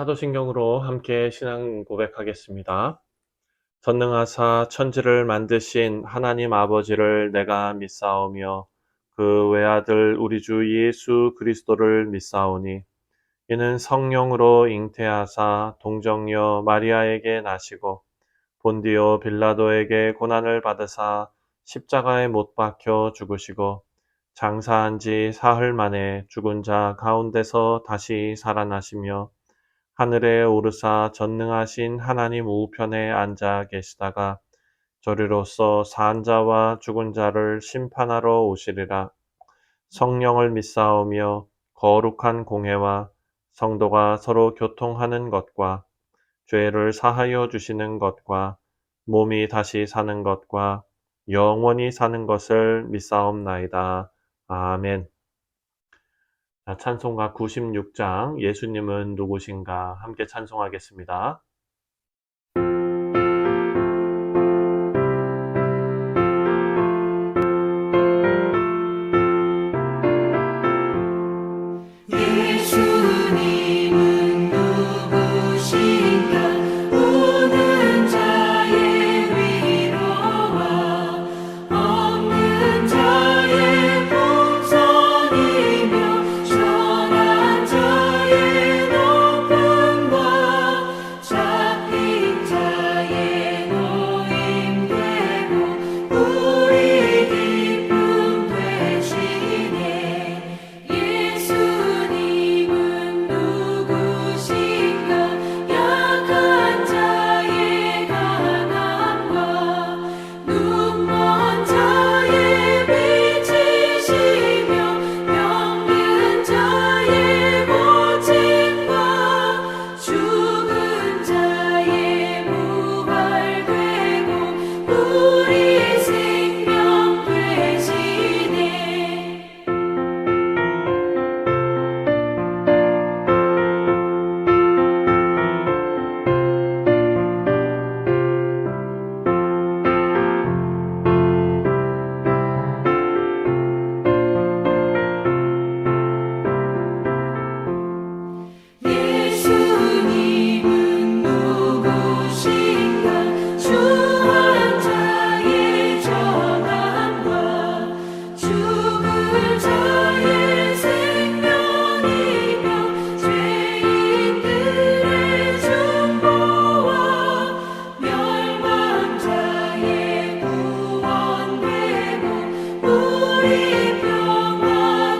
사도신경으로 함께 신앙 고백하겠습니다. 전능하사 천지를 만드신 하나님 아버지를 내가 믿사오며 그 외아들 우리 주 예수 그리스도를 믿사오니 이는 성령으로 잉태하사 동정녀 마리아에게 나시고 본디오 빌라도에게 고난을 받으사 십자가에 못 박혀 죽으시고 장사한 지 사흘 만에 죽은 자 가운데서 다시 살아나시며 하늘에 오르사 전능하신 하나님 우편에 앉아 계시다가 저리로서 산 자와 죽은 자를 심판하러 오시리라. 성령을 믿사오며 거룩한 공회와 성도가 서로 교통하는 것과 죄를 사하여 주시는 것과 몸이 다시 사는 것과 영원히 사는 것을 믿사옵나이다. 아멘. 찬송가 96장 예수님은 누구신가 함께 찬송하겠습니다. 예수님은 누구신가 우는 자의 위로와 없는 자의 풍성이며 선한 자의 높음과 잡힌 자의 노임되고 우리 기쁨 되시네. 예수님은 누구신가 약한 자의 강함과 눈먼 자의 빛이시며 병든 자의 고침과 죽은 자의 부활되고 우리 생명 되시네. 예수님은 누구신가 주한 자의 전함과 죽을 자의 생명이며 죄인들의 중보와 멸망 자의 구원되고 우리 평화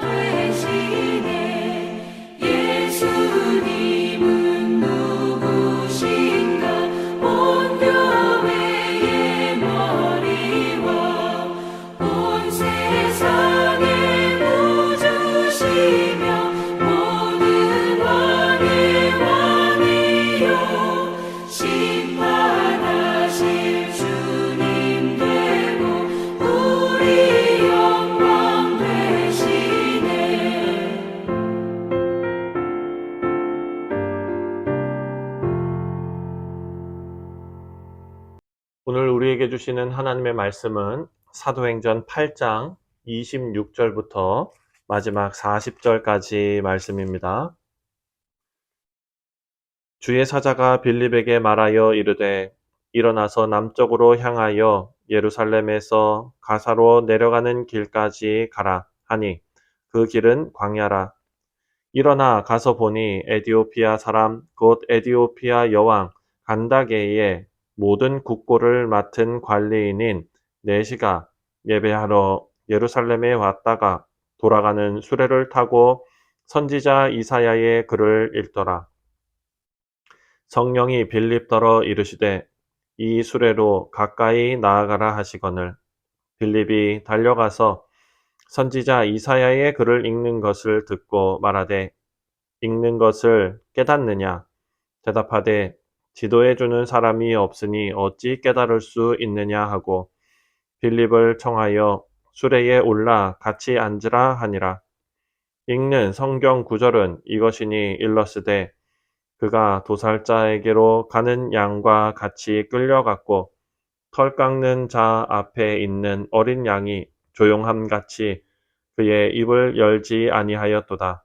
되시네. 예수님은 누구신가 온 교회의 머리와 온 세상의 구주시며 모든 왕의 왕이요 심판하실 주님 되고 우리 영광 되시네. 오늘 우리에게 주시는 하나님의 말씀은 사도행전 8장 26절부터 마지막 40절까지 말씀입니다. 주의 사자가 빌립에게 말하여 이르되 일어나서 남쪽으로 향하여 예루살렘에서 가사로 내려가는 길까지 가라 하니 그 길은 광야라. 일어나 가서 보니 에디오피아 사람 곧 에디오피아 여왕 간다게의 모든 국고를 맡은 관리인인 내시가 예배하러 예루살렘에 왔다가 돌아가는 수레를 타고 선지자 이사야의 글을 읽더라. 성령이 빌립더러 이르시되 이 수레로 가까이 나아가라 하시거늘 빌립이 달려가서 선지자 이사야의 글을 읽는 것을 듣고 말하되 읽는 것을 깨닫느냐? 대답하되 지도해 주는 사람이 없으니 어찌 깨달을 수 있느냐 하고 빌립을 청하여 수레에 올라 같이 앉으라 하니라. 읽는 성경 구절은 이것이니 일러스되 그가 도살자에게로 가는 양과 같이 끌려갔고 털 깎는 자 앞에 있는 어린 양이 조용함같이 그의 입을 열지 아니하였도다.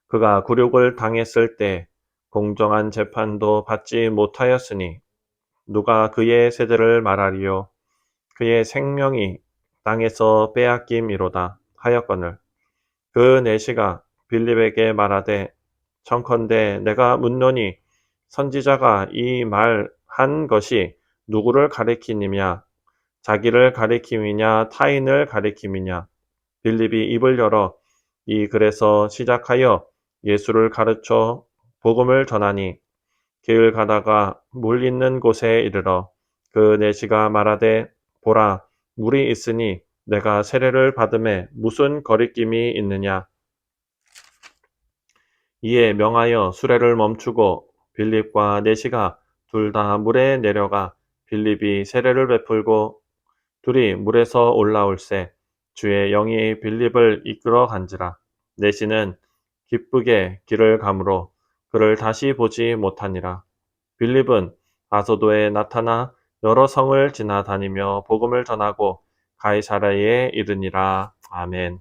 그가 굴욕을 당했을 때 공정한 재판도 받지 못하였으니 누가 그의 세대를 말하리요. 그의 생명이 땅에서 빼앗김이로다 하였거늘 그 내시가 빌립에게 말하되 청컨대 내가 묻노니 선지자가 이 말한 것이 누구를 가리키느냐 자기를 가리킴이냐 타인을 가리킴이냐 빌립이 입을 열어 이 글에서 시작하여 예수를 가르쳐 복음을 전하니 길 가다가 물 있는 곳에 이르러 그 내시가 말하되 보라 물이 있으니 내가 세례를 받음에 무슨 거리낌이 있느냐 이에 명하여 수레를 멈추고 빌립과 내시가 둘 다 물에 내려가 빌립이 세례를 베풀고 둘이 물에서 올라올새 주의 영이 빌립을 이끌어 간지라 내시는 기쁘게 길을 가므로 그를 다시 보지 못하니라 빌립은 아소도에 나타나 여러 성을 지나다니며 복음을 전하고 가이사랴에 이르니라. 아멘.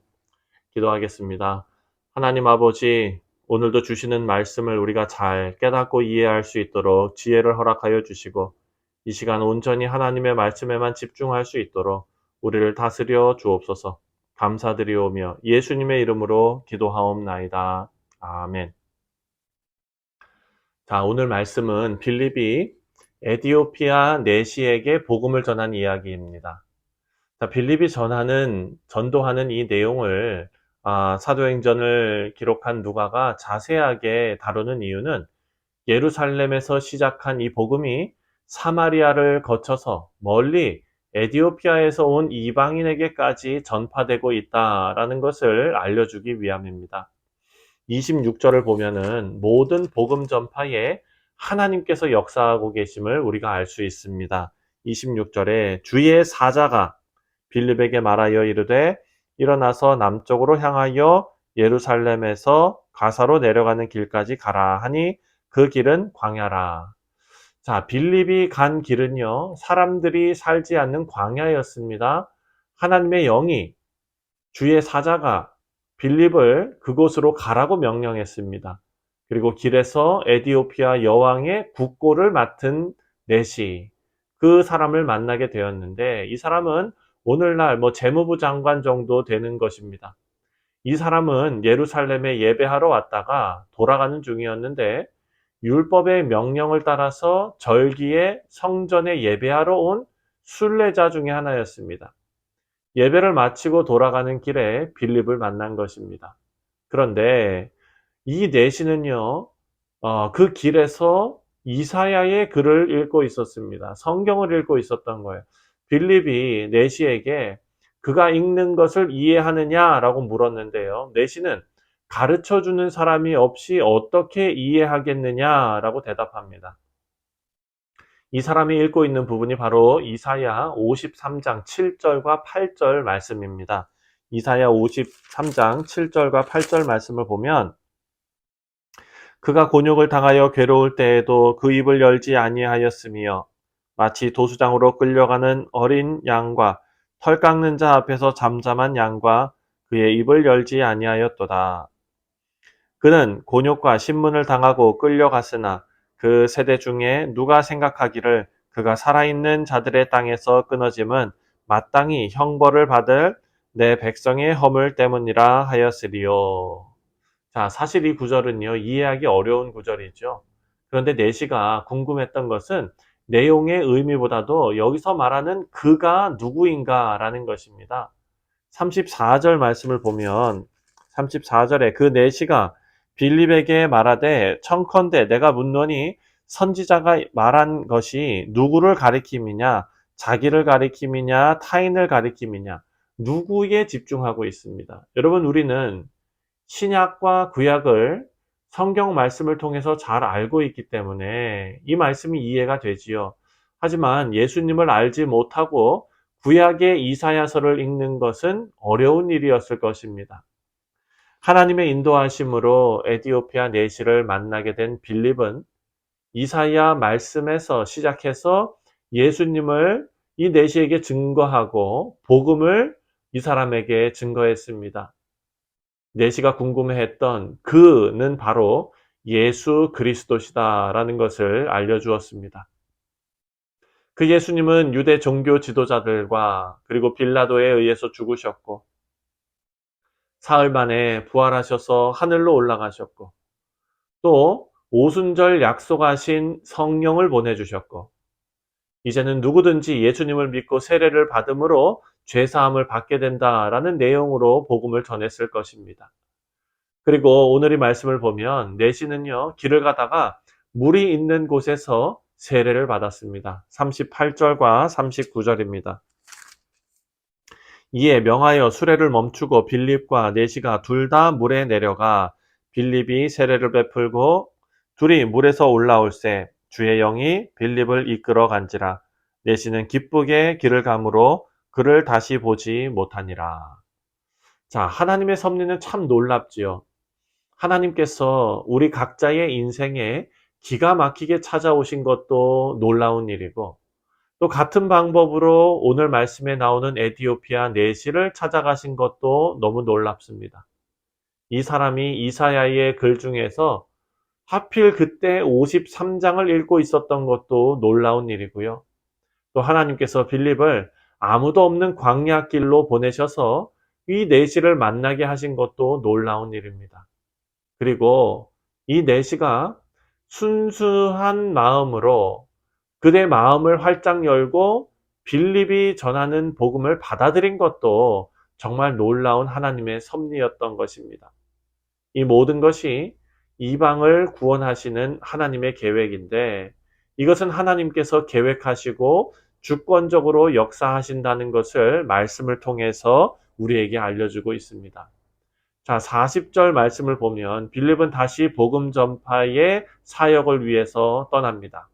기도하겠습니다. 하나님 아버지, 오늘도 주시는 말씀을 우리가 잘 깨닫고 이해할 수 있도록 지혜를 허락하여 주시고 이 시간 온전히 하나님의 말씀에만 집중할 수 있도록 우리를 다스려 주옵소서. 감사드리오며 예수님의 이름으로 기도하옵나이다. 아멘. 자, 오늘 말씀은 빌립이 에디오피아 내시에게 복음을 전한 이야기입니다. 자, 빌립이 전도하는 이 내용을 사도행전을 기록한 누가가 자세하게 다루는 이유는 예루살렘에서 시작한 이 복음이 사마리아를 거쳐서 멀리 에디오피아에서 온 이방인에게까지 전파되고 있다라는 것을 알려주기 위함입니다. 26절을 보면은 모든 복음 전파에 하나님께서 역사하고 계심을 우리가 알 수 있습니다. 26절에 주의 사자가 빌립에게 말하여 이르되 일어나서 남쪽으로 향하여 예루살렘에서 가사로 내려가는 길까지 가라 하니 그 길은 광야라. 자, 빌립이 간 길은요, 사람들이 살지 않는 광야였습니다. 하나님의 영이 주의 사자가 빌립을 그곳으로 가라고 명령했습니다. 그리고 길에서 에디오피아 여왕의 국고를 맡은 내시, 그 사람을 만나게 되었는데 이 사람은 오늘날 재무부 장관 정도 되는 것입니다. 이 사람은 예루살렘에 예배하러 왔다가 돌아가는 중이었는데 율법의 명령을 따라서 절기에 성전에 예배하러 온 순례자 중에 하나였습니다. 예배를 마치고 돌아가는 길에 빌립을 만난 것입니다. 그런데 이 내시는요, 그 길에서 이사야의 글을 읽고 있었습니다. 성경을 읽고 있었던 거예요. 빌립이 내시에게 그가 읽는 것을 이해하느냐라고 물었는데요. 내시는 가르쳐주는 사람이 없이 어떻게 이해하겠느냐라고 대답합니다. 이 사람이 읽고 있는 부분이 바로 이사야 53장 7절과 8절 말씀입니다. 이사야 53장 7절과 8절 말씀을 보면 그가 곤욕을 당하여 괴로울 때에도 그 입을 열지 아니하였으며 마치 도수장으로 끌려가는 어린 양과 털 깎는 자 앞에서 잠잠한 양과 그의 입을 열지 아니하였도다. 그는 곤욕과 신문을 당하고 끌려갔으나 그 세대 중에 누가 생각하기를 그가 살아있는 자들의 땅에서 끊어짐은 마땅히 형벌을 받을 내 백성의 허물 때문이라 하였으리요. 자, 사실 이 구절은요, 이해하기 어려운 구절이죠. 그런데 내시가 궁금했던 것은 내용의 의미보다도 여기서 말하는 그가 누구인가라는 것입니다. 34절 말씀을 보면 34절에 그 내시가 빌립에게 말하되 청컨대 내가 묻노니 선지자가 말한 것이 누구를 가리킴이냐 자기를 가리킴이냐 타인을 가리킴이냐 누구에 집중하고 있습니다. 여러분 우리는 신약과 구약을 성경 말씀을 통해서 잘 알고 있기 때문에 이 말씀이 이해가 되지요. 하지만 예수님을 알지 못하고 구약의 이사야서를 읽는 것은 어려운 일이었을 것입니다. 하나님의 인도하심으로 에디오피아 내시를 만나게 된 빌립은 이사야 말씀에서 시작해서 예수님을 이 내시에게 증거하고 복음을 이 사람에게 증거했습니다. 내시가 궁금해했던 그는 바로 예수 그리스도시다라는 것을 알려주었습니다. 그 예수님은 유대 종교 지도자들과 그리고 빌라도에 의해서 죽으셨고 사흘 만에 부활하셔서 하늘로 올라가셨고 또 오순절 약속하신 성령을 보내주셨고 이제는 누구든지 예수님을 믿고 세례를 받음으로 죄사함을 받게 된다라는 내용으로 복음을 전했을 것입니다. 그리고 오늘 이 말씀을 보면 내시는요 길을 가다가 물이 있는 곳에서 세례를 받았습니다. 38절과 39절입니다. 이에 명하여 수레를 멈추고 빌립과 내시가 둘 다 물에 내려가 빌립이 세례를 베풀고 둘이 물에서 올라올새 주의 영이 빌립을 이끌어 간지라 내시는 기쁘게 길을 가므로 그를 다시 보지 못하니라. 자, 하나님의 섭리는 참 놀랍지요. 하나님께서 우리 각자의 인생에 기가 막히게 찾아오신 것도 놀라운 일이고 또 같은 방법으로 오늘 말씀에 나오는 에티오피아 내시를 찾아가신 것도 너무 놀랍습니다. 이 사람이 이사야의 글 중에서 하필 그때 53장을 읽고 있었던 것도 놀라운 일이고요. 또 하나님께서 빌립을 아무도 없는 광야길로 보내셔서 이 내시를 만나게 하신 것도 놀라운 일입니다. 그리고 이 내시가 순수한 마음으로 그의 마음을 활짝 열고 빌립이 전하는 복음을 받아들인 것도 정말 놀라운 하나님의 섭리였던 것입니다. 이 모든 것이 이방을 구원하시는 하나님의 계획인데 이것은 하나님께서 계획하시고 주권적으로 역사하신다는 것을 말씀을 통해서 우리에게 알려주고 있습니다. 자, 40절 말씀을 보면 빌립은 다시 복음 전파의 사역을 위해서 떠납니다.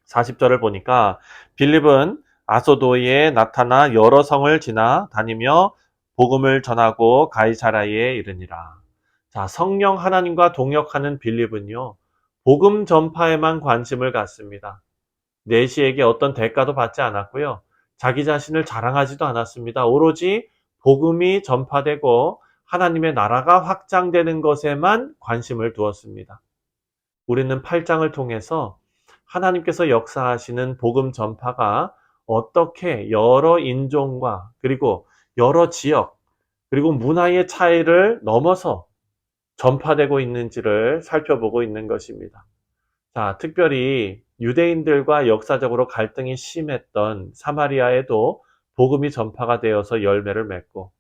40절을 보니까 빌립은 아소도에 나타나 여러 성을 지나 다니며 복음을 전하고 가이사라에 이르니라. 자, 성령 하나님과 동역하는 빌립은요, 복음 전파에만 관심을 갖습니다. 내시에게 어떤 대가도 받지 않았고요. 자기 자신을 자랑하지도 않았습니다. 오로지 복음이 전파되고 하나님의 나라가 확장되는 것에만 관심을 두었습니다. 우리는 8장을 통해서 하나님께서 역사하시는 복음 전파가 어떻게 여러 인종과 그리고 여러 지역 그리고 문화의 차이를 넘어서 전파되고 있는지를 살펴보고 있는 것입니다. 자, 특별히 유대인들과 역사적으로 갈등이 심했던 사마리아에도 복음이 전파가 되어서 열매를 맺고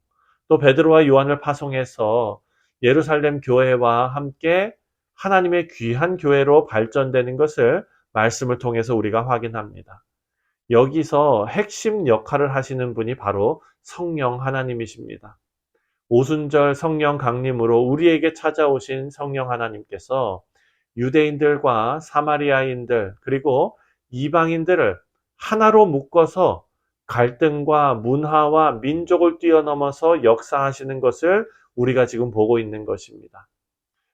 또 베드로와 요한을 파송해서 예루살렘 교회와 함께 하나님의 귀한 교회로 발전되는 것을 말씀을 통해서 우리가 확인합니다. 여기서 핵심 역할을 하시는 분이 바로 성령 하나님이십니다. 오순절 성령 강림으로 우리에게 찾아오신 성령 하나님께서 유대인들과 사마리아인들 그리고 이방인들을 하나로 묶어서 갈등과 문화와 민족을 뛰어넘어서 역사하시는 것을 우리가 지금 보고 있는 것입니다.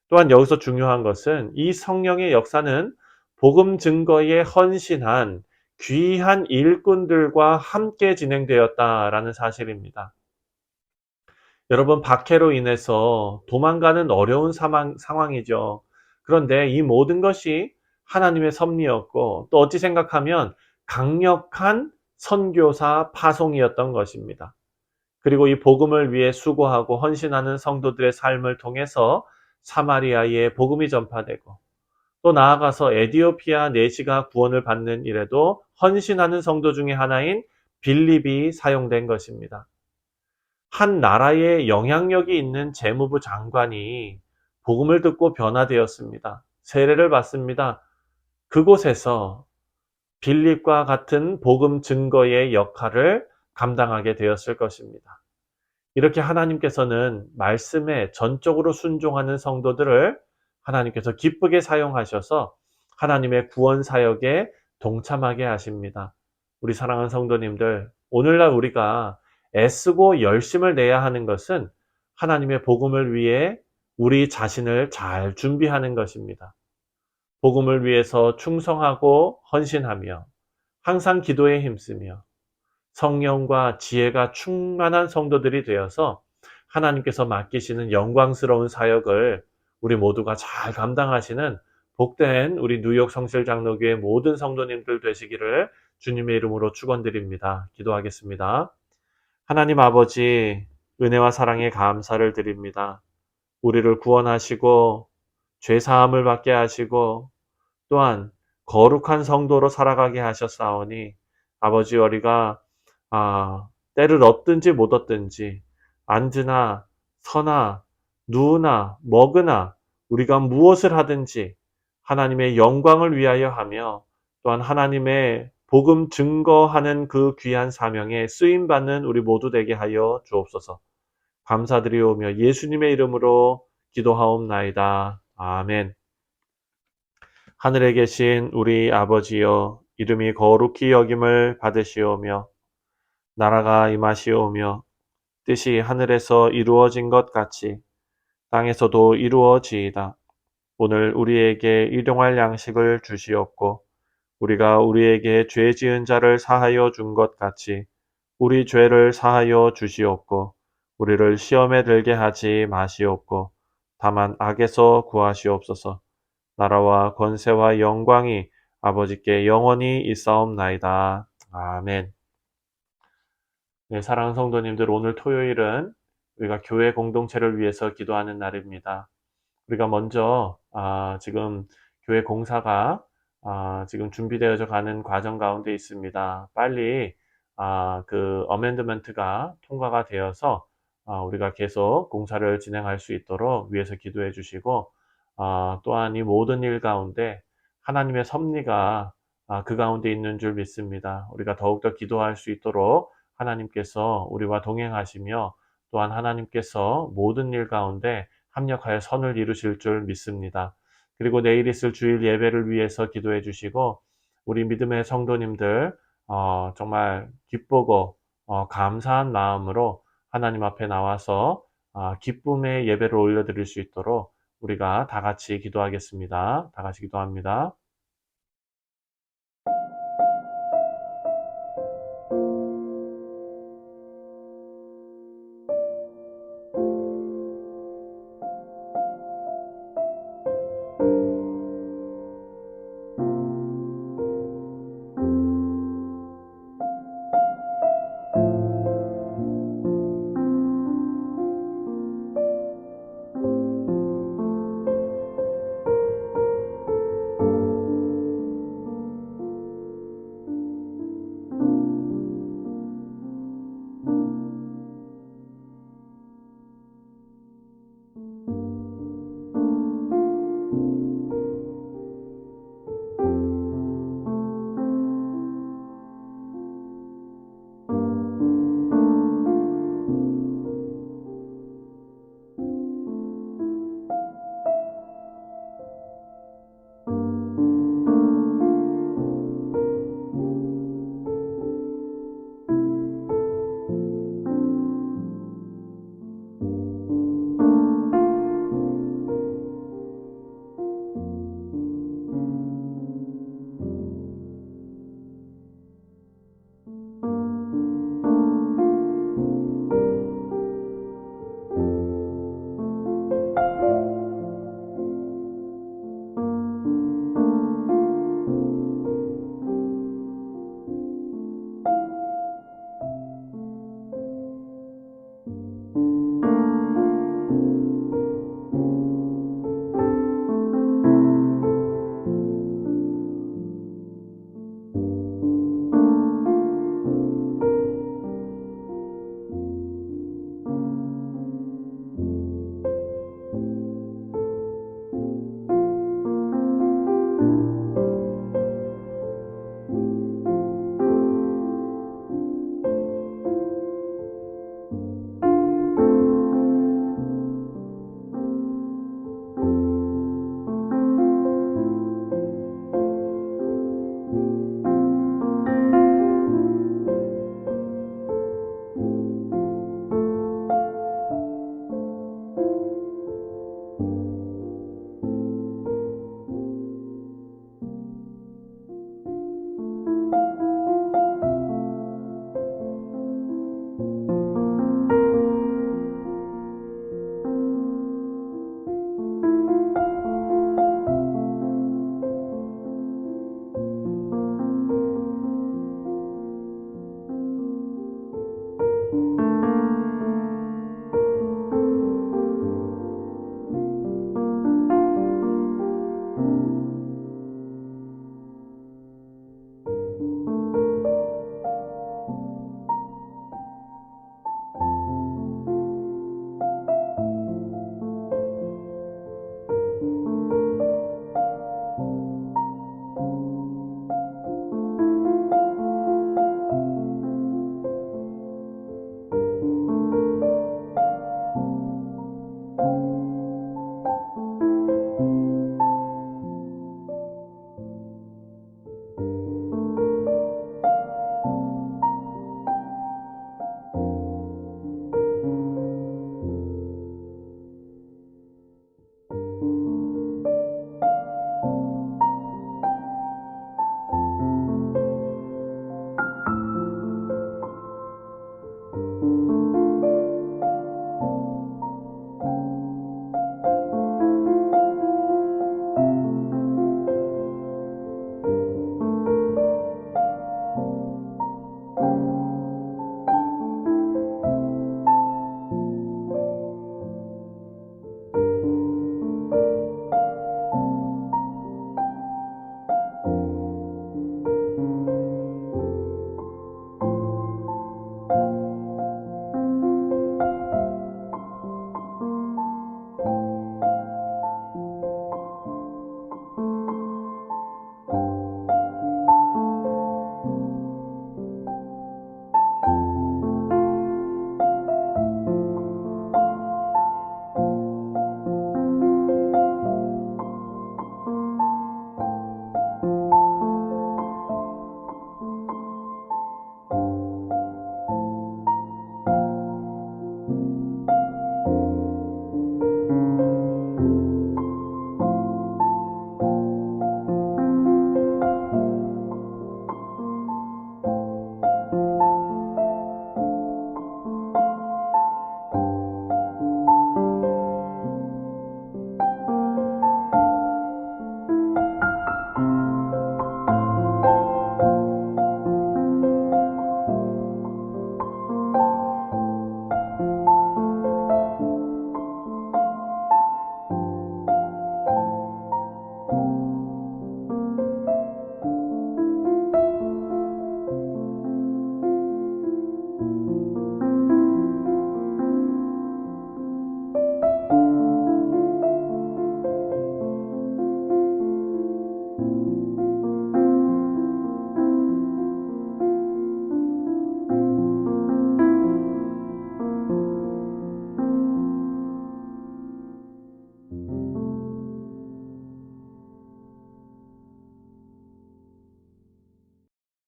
또한 여기서 중요한 것은 이 성령의 역사는 복음 증거에 헌신한 귀한 일꾼들과 함께 진행되었다라는 사실입니다. 여러분, 박해로 인해서 도망가는 어려운 상황이죠. 그런데 이 모든 것이 하나님의 섭리였고 또 어찌 생각하면 강력한 선교사 파송이었던 것입니다. 그리고 이 복음을 위해 수고하고 헌신하는 성도들의 삶을 통해서 사마리아에 복음이 전파되고 또 나아가서 에티오피아 내시가 구원을 받는 일에도 헌신하는 성도 중에 하나인 빌립이 사용된 것입니다. 한 나라에 영향력이 있는 재무부 장관이 복음을 듣고 변화되었습니다. 세례를 받습니다. 그곳에서 빌립과 같은 복음 증거의 역할을 감당하게 되었을 것입니다. 이렇게 하나님께서는 말씀에 전적으로 순종하는 성도들을 하나님께서 기쁘게 사용하셔서 하나님의 구원 사역에 동참하게 하십니다. 우리 사랑하는 성도님들, 오늘날 우리가 애쓰고 열심을 내야 하는 것은 하나님의 복음을 위해 우리 자신을 잘 준비하는 것입니다. 복음을 위해서 충성하고 헌신하며 항상 기도에 힘쓰며 성령과 지혜가 충만한 성도들이 되어서 하나님께서 맡기시는 영광스러운 사역을 우리 모두가 잘 감당하시는 복된 우리 뉴욕 성실장로교회 모든 성도님들 되시기를 주님의 이름으로 축원드립니다. 기도하겠습니다. 하나님 아버지, 은혜와 사랑에 감사를 드립니다. 우리를 구원하시고 죄 사함을 받게 하시고 또한 거룩한 성도로 살아가게 하셨사오니 아버지, 우리가 때를 얻든지 못 얻든지 앉으나 서나 누우나 먹으나 우리가 무엇을 하든지 하나님의 영광을 위하여 하며 또한 하나님의 복음 증거하는 그 귀한 사명에 쓰임받는 우리 모두 되게 하여 주옵소서. 감사드리오며 예수님의 이름으로 기도하옵나이다. 아멘. 하늘에 계신 우리 아버지여, 이름이 거룩히 여김을 받으시오며 나라가 임하시오며 뜻이 하늘에서 이루어진 것 같이 땅에서도 이루어지이다. 오늘 우리에게 일용할 양식을 주시옵고 우리가 우리에게 죄 지은 자를 사하여 준 것 같이 우리 죄를 사하여 주시옵고 우리를 시험에 들게 하지 마시옵고 다만 악에서 구하시옵소서. 나라와 권세와 영광이 아버지께 영원히 있사옵나이다. 아멘. 네, 사랑하는 성도님들, 오늘 토요일은 우리가 교회 공동체를 위해서 기도하는 날입니다. 우리가 먼저 지금 교회 공사가 지금 준비되어져 가는 과정 가운데 있습니다. 빨리 그 어멘드먼트가 통과가 되어서 우리가 계속 공사를 진행할 수 있도록 위해서 기도해 주시고 또한 이 모든 일 가운데 하나님의 섭리가 그 가운데 있는 줄 믿습니다. 우리가 더욱더 기도할 수 있도록 하나님께서 우리와 동행하시며 또한 하나님께서 모든 일 가운데 합력하여 선을 이루실 줄 믿습니다. 그리고 내일 있을 주일 예배를 위해서 기도해 주시고 우리 믿음의 성도님들 정말 기쁘고 감사한 마음으로 하나님 앞에 나와서 기쁨의 예배를 올려드릴 수 있도록 우리가 다 같이 기도하겠습니다. 다 같이 기도합니다.